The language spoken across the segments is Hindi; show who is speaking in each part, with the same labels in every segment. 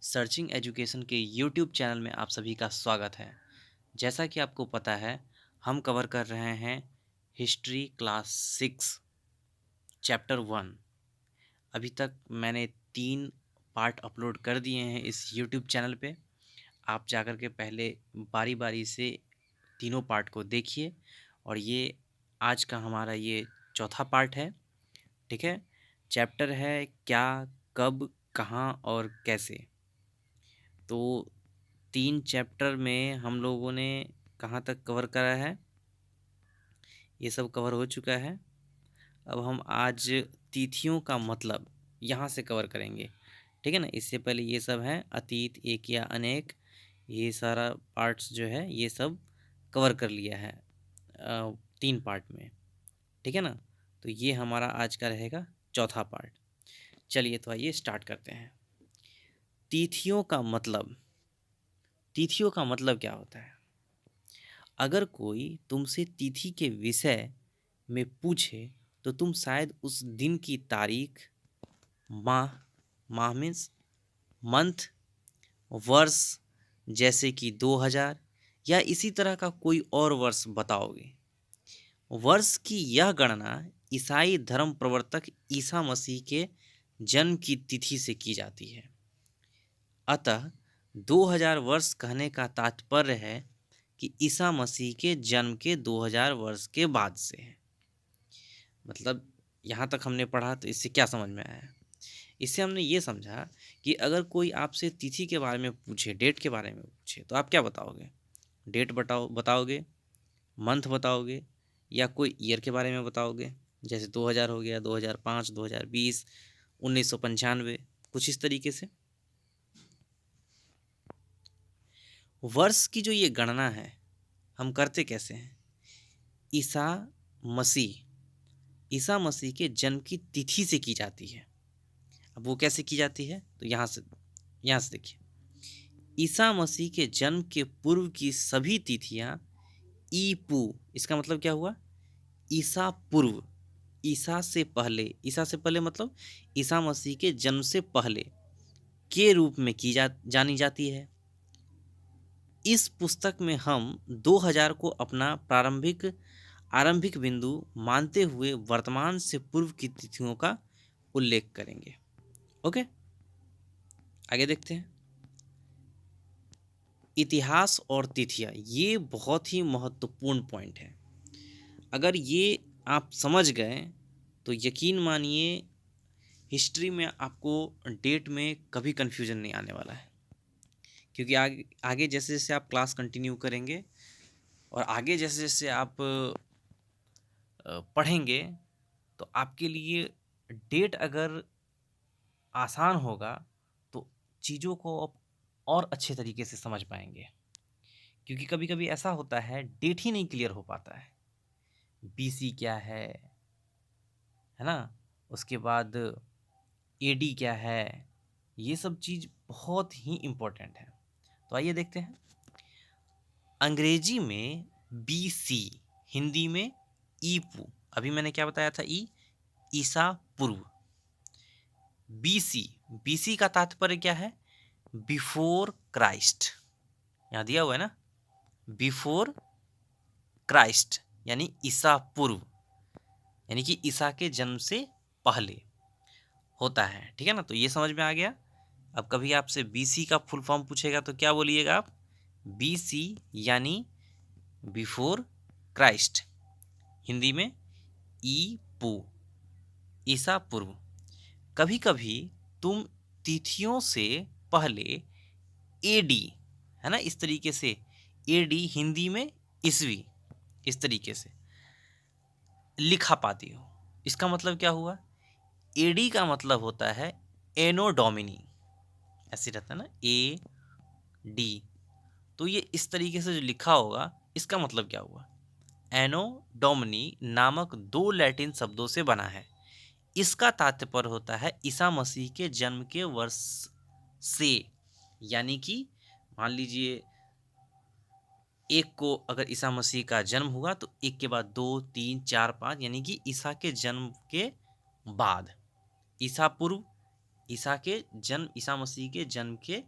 Speaker 1: सर्चिंग एजुकेशन के यूट्यूब चैनल में आप सभी का स्वागत है। जैसा कि आपको पता है, हम कवर कर रहे हैं हिस्ट्री क्लास 6 चैप्टर 1। अभी तक मैंने 3 पार्ट अपलोड कर दिए हैं इस यूट्यूब चैनल पे। आप जाकर के पहले बारी-बारी से तीनों पार्ट को देखिए और ये आज का हमारा ये चौथा पार्ट है, ठीक है? चैप्टर है क्या, कब, कहाँ और कैसे। तो 3 चैप्टर में हम लोगों ने कहाँ तक कवर करा है, ये सब कवर हो चुका है। अब हम आज तिथियों का मतलब यहाँ से कवर करेंगे, ठीक है ना? इससे पहले ये सब है अतीत, एक या अनेक, ये सारा पार्ट्स जो है ये सब कवर कर लिया है 3 पार्ट में, ठीक है ना? तो ये हमारा आज का रहेगा चौथा पार्ट। चलिए तो आइए स्टार्ट करते हैं। तिथियों का मतलब, तिथियों का मतलब क्या होता है? अगर कोई तुमसे तिथि के विषय में पूछे तो तुम शायद उस दिन की तारीख, माह, माह मीन्स मंथ, वर्ष जैसे कि 2000 या इसी तरह का कोई और वर्ष बताओगे। वर्ष की यह गणना ईसाई धर्म प्रवर्तक ईसा मसीह के जन्म की तिथि से की जाती है। अतः 2000 वर्ष कहने का तात्पर्य है कि ईसा मसीह के जन्म के 2000 वर्ष के बाद से है। मतलब यहाँ तक हमने पढ़ा तो इससे क्या समझ में आया? इससे हमने ये समझा कि अगर कोई आपसे तिथि के बारे में पूछे, डेट के बारे में पूछे, तो आप क्या बताओगे? डेट बताओगे, मंथ बताओगे या कोई ईयर के बारे में बताओगे? जैसे 2000 हो गया, 2005, 2020, 1995, कुछ इस तरीके से। वर्ष की जो ये गणना है, हम करते कैसे हैं? ईसा मसीह ईसा मसीह के जन्म की तिथि से की जाती है। अब वो कैसे की जाती है? तो यहाँ से देखिए। ईसा मसीह के जन्म के पूर्व की सभी तिथियां ईपू, इसका मतलब क्या हुआ? ईसा पूर्व, ईसा से पहले मतलब ईसा मसीह के जन्म से पहले के रूप में जानी जाती है। इस पुस्तक में हम 2000 को अपना आरंभिक बिंदु मानते हुए वर्तमान से पूर्व की तिथियों का उल्लेख करेंगे। ओके, आगे देखते हैं। इतिहास और तिथियां, ये बहुत ही महत्वपूर्ण पॉइंट है। अगर ये आप समझ गए तो यकीन मानिए हिस्ट्री में आपको डेट में कभी कंफ्यूजन नहीं आने वाला है। क्योंकि आगे आगे जैसे जैसे आप क्लास कंटिन्यू करेंगे और आगे जैसे जैसे आप पढ़ेंगे तो आपके लिए डेट अगर आसान होगा तो चीज़ों को आप और अच्छे तरीके से समझ पाएंगे। क्योंकि कभी कभी ऐसा होता है डेट ही नहीं क्लियर हो पाता है। बीसी क्या है ना? उसके बाद एडी क्या है? ये सब चीज़ बहुत ही इम्पोर्टेंट है। तो आइए देखते हैं। अंग्रेजी में बीसी, हिंदी में ईपू। अभी मैंने क्या बताया था? ईसा पूर्व। बीसी, बीसी का तात्पर्य क्या है? Before Christ. यहाँ दिया हुआ है ना, बिफोर क्राइस्ट, यानी ईसा पूर्व, यानी कि ईसा के जन्म से पहले होता है, ठीक है ना? तो ये समझ में आ गया। अब कभी आपसे बीसी का फुल फॉर्म पूछेगा तो क्या बोलिएगा आप? बीसी यानी बिफोर क्राइस्ट, हिंदी में ई पू, ईसा पूर्व। कभी कभी तुम तिथियों से पहले एडी, है ना, इस तरीके से एडी, हिंदी में ईसवी, इस तरीके से लिखा पाती हो। इसका मतलब क्या हुआ? एडी का मतलब होता है एनो डोमिनी, ऐसे रहता है ना, ए डी। तो ये इस तरीके से जो लिखा होगा, इसका मतलब क्या हुआ? एनो डोमिनी नामक 2 लैटिन शब्दों से बना है। इसका तात्पर्य होता है ईसा मसीह के जन्म के वर्ष से। यानी कि मान लीजिए एक को अगर ईसा मसीह का जन्म हुआ तो एक के बाद 2, 3, 4, 5, यानी कि ईसा के जन्म के बाद ईसा पूर्व, ईसा मसीह के जन्म के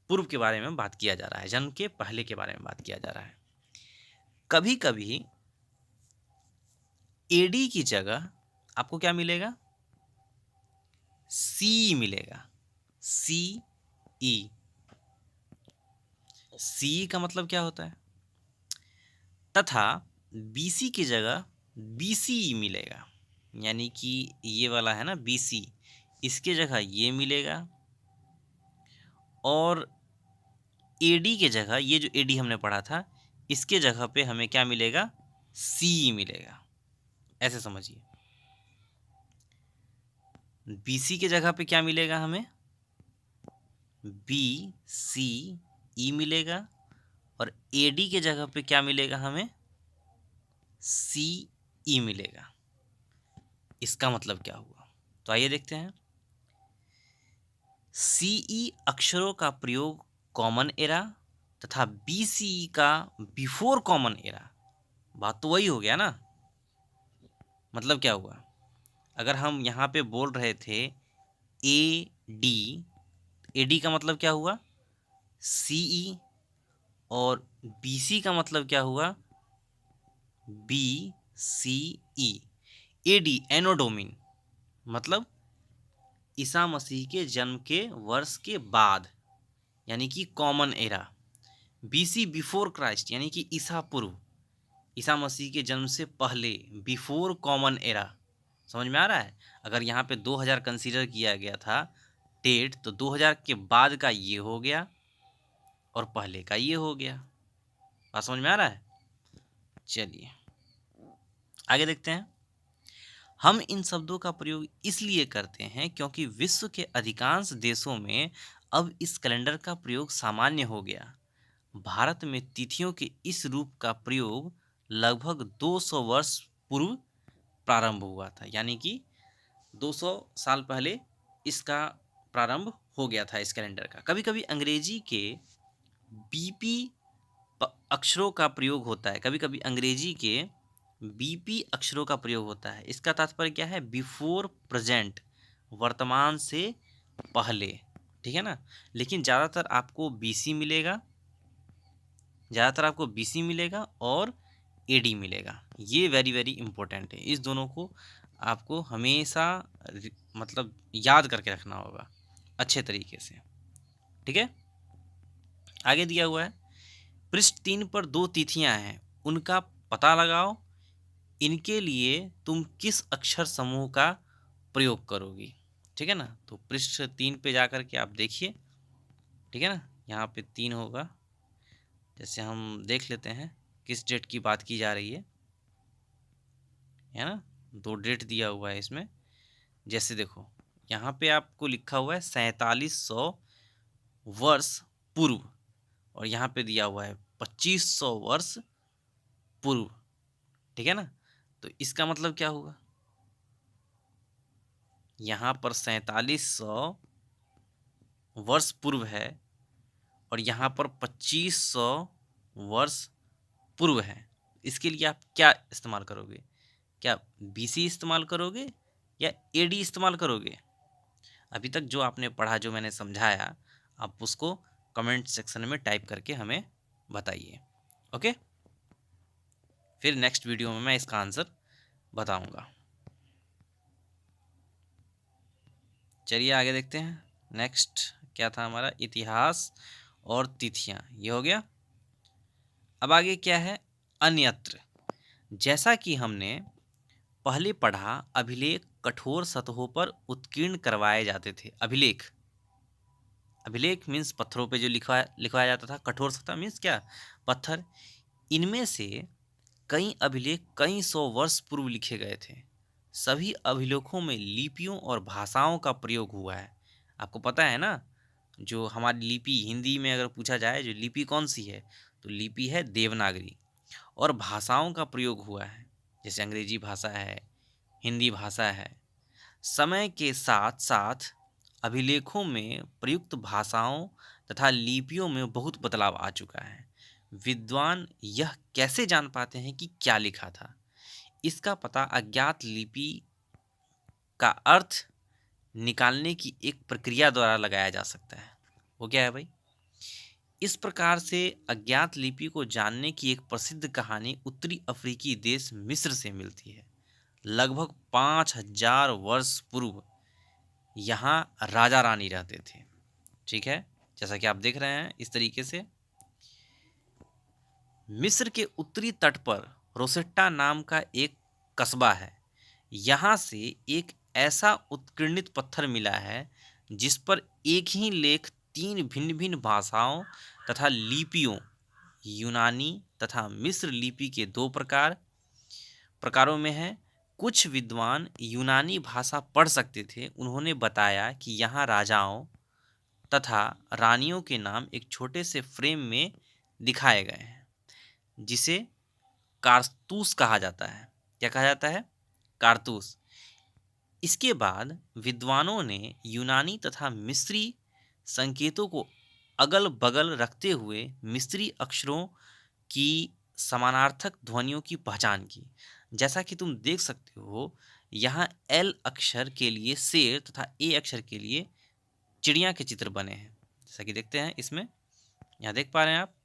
Speaker 1: पूर्व के बारे में बात किया जा रहा है, जन्म के पहले के बारे में बात किया जा रहा है। कभी कभी एडी की जगह आपको क्या मिलेगा, सी मिलेगा, सी ई। सी का मतलब क्या होता है, तथा बीसी की जगह बीसी मिलेगा, यानी कि ये वाला है ना बीसी, इसके जगह ये मिलेगा, और एडी के जगह ये जो एडी हमने पढ़ा था इसके जगह पे हमें क्या मिलेगा, सी मिलेगा। ऐसे समझिए, बीसी के जगह पे क्या मिलेगा हमें, बी सी ई मिलेगा, और एडी के जगह पे क्या मिलेगा हमें, सी ई मिलेगा। इसका मतलब क्या हुआ, तो आइए देखते हैं। सीई अक्षरों का प्रयोग कॉमन एरा तथा बीसीई का बिफोर कॉमन एरा, बात तो वही हो गया ना। मतलब क्या हुआ, अगर हम यहाँ पे बोल रहे थे ए डी का मतलब क्या हुआ, सीई, और बीसी का मतलब क्या हुआ, बी सी ई। एडी एनोडोमिन मतलब ईसा मसीह के जन्म के वर्ष के बाद, यानी कि common era. BC before Christ यानी कि ईसा पूर्व, ईसा मसीह के जन्म से पहले, बिफोर कॉमन एरा। समझ में आ रहा है, अगर यहाँ पे 2000 कंसीडर किया गया था डेट, तो 2000 के बाद का ये हो गया और पहले का ये हो गया। बात समझ में आ रहा है। चलिए आगे देखते हैं। हम इन शब्दों का प्रयोग इसलिए करते हैं क्योंकि विश्व के अधिकांश देशों में अब इस कैलेंडर का प्रयोग सामान्य हो गया। भारत में तिथियों के इस रूप का प्रयोग लगभग 200 वर्ष पूर्व प्रारंभ हुआ था, यानी कि 200 साल पहले इसका प्रारंभ हो गया था इस कैलेंडर का। कभी कभी अंग्रेजी के बीपी अक्षरों का प्रयोग होता है, कभी कभी अंग्रेजी के बीपी अक्षरों का प्रयोग होता है। इसका तात्पर्य क्या है, बिफोर प्रेजेंट, वर्तमान से पहले, ठीक है ना। लेकिन ज़्यादातर आपको बीसी मिलेगा, और एडी मिलेगा। ये वेरी वेरी इंपॉर्टेंट है, इस दोनों को आपको हमेशा मतलब याद करके रखना होगा अच्छे तरीके से, ठीक है। आगे दिया हुआ है, पृष्ठ 3 पर 2 तिथियां हैं, उनका पता लगाओ, इनके लिए तुम किस अक्षर समूह का प्रयोग करोगी, ठीक है ना। तो पृष्ठ 3 पे जाकर के आप देखिए, ठीक है ना। यहाँ पे 3 होगा, जैसे हम देख लेते हैं किस डेट की बात की जा रही है ना। 2 डेट दिया हुआ है इसमें, जैसे देखो यहाँ पे आपको लिखा हुआ है 4700 वर्ष पूर्व, और यहाँ पे दिया हुआ है 2500 वर्ष पूर्व, ठीक है ना। तो इसका मतलब क्या होगा, यहाँ पर 4700 वर्ष पूर्व है और यहाँ पर 2500 वर्ष पूर्व है। इसके लिए आप क्या इस्तेमाल करोगे, क्या बीसी इस्तेमाल करोगे या एडी इस्तेमाल करोगे। अभी तक जो आपने पढ़ा, जो मैंने समझाया, आप उसको कमेंट सेक्शन में टाइप करके हमें बताइए, ओके। फिर नेक्स्ट वीडियो में मैं इसका आंसर बताऊंगा। चलिए आगे देखते हैं। नेक्स्ट क्या था हमारा, इतिहास और तिथियां, ये हो गया। अब आगे क्या है, अन्यत्र। जैसा कि हमने पहले पढ़ा, अभिलेख कठोर सतहों पर उत्कीर्ण करवाए जाते थे। अभिलेख मीन्स पत्थरों पे जो लिखवाया जाता था। कठोर सतह मीन्स क्या, पत्थर। इनमें से कई अभिलेख कई सौ वर्ष पूर्व लिखे गए थे। सभी अभिलेखों में लिपियों और भाषाओं का प्रयोग हुआ है। आपको पता है ना, जो हमारी लिपि, हिंदी में अगर पूछा जाए जो लिपि कौन सी है, तो लिपि है देवनागरी। और भाषाओं का प्रयोग हुआ है, जैसे अंग्रेजी भाषा है, हिंदी भाषा है। समय के साथ साथ अभिलेखों में प्रयुक्त भाषाओं तथा लिपियों में बहुत बदलाव आ चुका है। विद्वान यह कैसे जान पाते हैं कि क्या लिखा था। इसका पता अज्ञात लिपि का अर्थ निकालने की एक प्रक्रिया द्वारा लगाया जा सकता है। वो क्या है भाई? इस प्रकार से अज्ञात लिपि को जानने की एक प्रसिद्ध कहानी उत्तरी अफ्रीकी देश मिस्र से मिलती है। लगभग 5000 वर्ष पूर्व यहाँ राजा रानी रहते थे। ठीक है, जैसा कि आप देख रहे हैं इस तरीके से मिस्र के उत्तरी तट पर रोसेट्टा नाम का एक कस्बा है। यहाँ से एक ऐसा उत्कीर्णित पत्थर मिला है जिस पर एक ही लेख 3 भिन्न-भिन्न भाषाओं तथा लिपियों, यूनानी तथा मिस्र लिपि के 2 प्रकारों में है। कुछ विद्वान यूनानी भाषा पढ़ सकते थे। उन्होंने बताया कि यहाँ राजाओं तथा रानियों के नाम एक छोटे से फ्रेम में दिखाए गए हैं, जिसे कारतूस कहा जाता है। क्या कहा जाता है? कारतूस। इसके बाद विद्वानों ने यूनानी तथा मिस्री संकेतों को अगल-बगल रखते हुए मिस्री अक्षरों की समानार्थक ध्वनियों की पहचान की। जैसा कि तुम देख सकते हो, यहाँ एल अक्षर के लिए शेर तथा ए अक्षर के लिए चिड़िया के चित्र बने हैं। जैसा कि देखते हैं इसमें, यहाँ देख पा रहे हैं आप,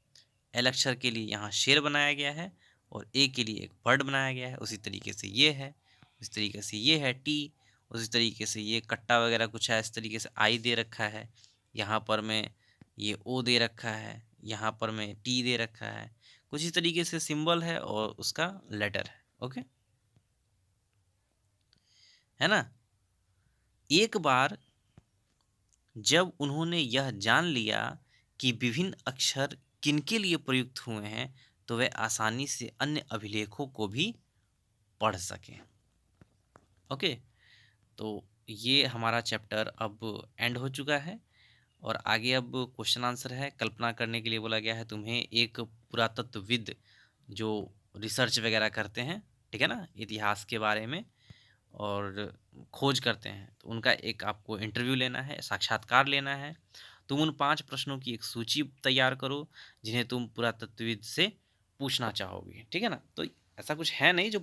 Speaker 1: एल अक्षर के लिए यहाँ शेर बनाया गया है और ए के लिए एक बर्ड बनाया गया है। उसी तरीके से ये है, उसी तरीके से ये है टी, उसी तरीके से ये कट्टा वगैरह कुछ है, इस तरीके से आई दे रखा है, यहाँ पर मैं ये ओ दे रखा है, यहाँ पर मैं टी दे रखा है। कुछ इस तरीके से सिंबल है और उसका लेटर है। ओके, है ना? एक बार जब उन्होंने यह जान लिया कि विभिन्न अक्षर किनके लिए प्रयुक्त हुए हैं, तो वे आसानी से अन्य अभिलेखों को भी पढ़ सकें। ओके, तो ये हमारा चैप्टर अब एंड हो चुका है और आगे अब क्वेश्चन आंसर है। कल्पना करने के लिए बोला गया है तुम्हें एक पुरातत्वविद जो रिसर्च वगैरह करते हैं, ठीक है ना, इतिहास के बारे में और खोज करते हैं, तो उनका एक आपको इंटरव्यू लेना है, साक्षात्कार लेना है। तुम उन 5 प्रश्नों की एक सूची तैयार करो जिन्हें तुम पुरातत्वविद से पूछना चाहोगे, ठीक है ना? तो ऐसा कुछ है नहीं जो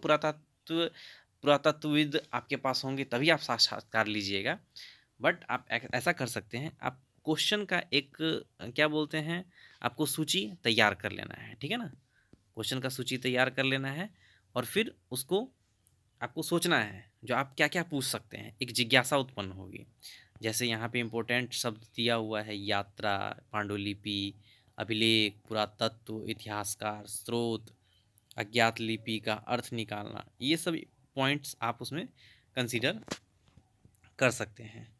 Speaker 1: पुरातत्वविद आपके पास होंगे तभी आप साक्षात्कार लीजिएगा, बट आप ऐसा कर सकते हैं, आप क्वेश्चन का एक क्या बोलते हैं, आपको सूची तैयार कर लेना है, ठीक है ना? क्वेश्चन का सूची तैयार कर लेना है और फिर उसको आपको सोचना है जो आप क्या-क्या पूछ सकते हैं, एक जिज्ञासा उत्पन्न होगी। जैसे यहाँ पे इम्पोर्टेंट शब्द दिया हुआ है यात्रा, पांडुलिपि, अभिलेख, पुरातत्व, इतिहासकार, स्रोत, अज्ञात लिपि का अर्थ निकालना, ये सब पॉइंट्स आप उसमें कंसीडर कर सकते हैं।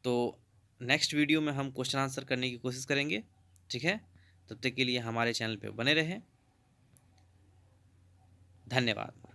Speaker 1: तो नेक्स्ट वीडियो में हम क्वेश्चन आंसर करने की कोशिश करेंगे, ठीक है? तब तक के लिए हमारे चैनल पे बने रहें। धन्यवाद।